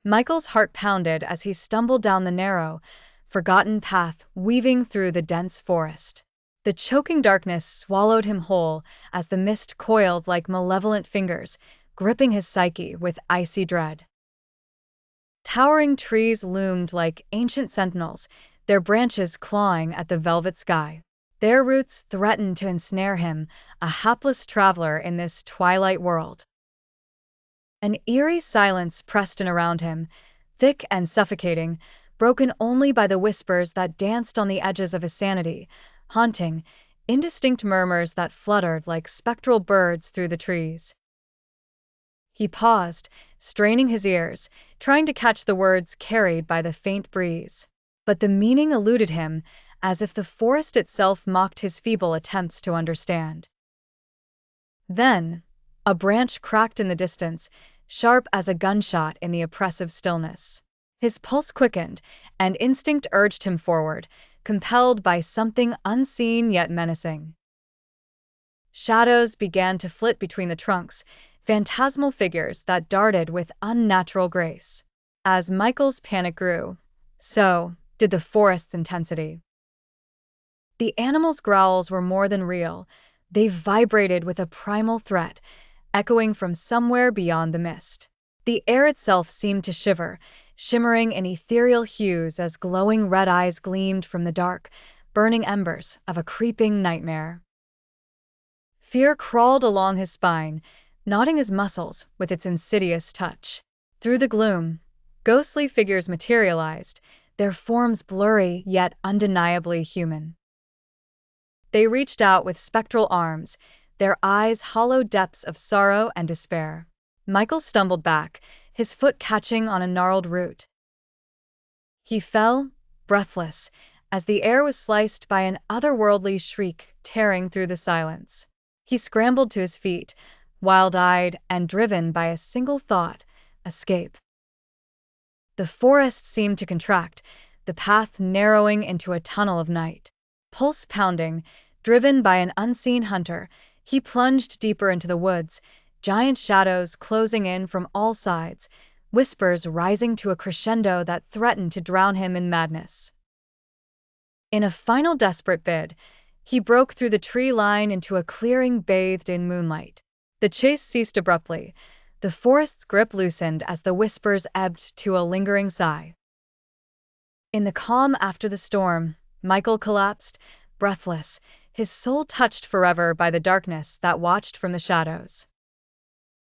Michael's heart pounded as he stumbled down the narrow, forgotten path weaving through the dense forest. The choking darkness swallowed him whole as the mist coiled like malevolent fingers, gripping his psyche with icy dread. Towering trees loomed like ancient sentinels, their branches clawing at the velvet sky. Their roots threatened to ensnare him, a hapless traveler in this twilight world. An eerie silence pressed in around him, thick and suffocating, broken only by the whispers that danced on the edges of his sanity, haunting, indistinct murmurs that fluttered like spectral birds through the trees. He paused, straining his ears, trying to catch the words carried by the faint breeze. But the meaning eluded him, as if the forest itself mocked his feeble attempts to understand. Then, a branch cracked in the distance, sharp as a gunshot in the oppressive stillness. His pulse quickened, and instinct urged him forward, compelled by something unseen yet menacing. Shadows began to flit between the trunks, phantasmal figures that darted with unnatural grace. As Michael's panic grew, so did the forest's intensity. The animals' growls were more than real. They vibrated with a primal threat, echoing from somewhere beyond the mist. The air itself seemed to shiver, shimmering in ethereal hues as glowing red eyes gleamed from the dark, burning embers of a creeping nightmare. Fear crawled along his spine, knotting his muscles with its insidious touch. Through the gloom, ghostly figures materialized, their forms blurry yet undeniably human. They reached out with spectral arms, their eyes hollow depths of sorrow and despair. Michael stumbled back, his foot catching on a gnarled root. He fell, breathless, as the air was sliced by an otherworldly shriek tearing through the silence. He scrambled to his feet, wild-eyed and driven by a single thought: escape. The forest seemed to contract, the path narrowing into a tunnel of night. Pulse pounding, driven by an unseen hunter, he plunged deeper into the woods, giant shadows closing in from all sides, whispers rising to a crescendo that threatened to drown him in madness. In a final desperate bid, he broke through the tree line into a clearing bathed in moonlight. The chase ceased abruptly, the forest's grip loosened as the whispers ebbed to a lingering sigh. In the calm after the storm, Michael collapsed, breathless, his soul touched forever by the darkness that watched from the shadows.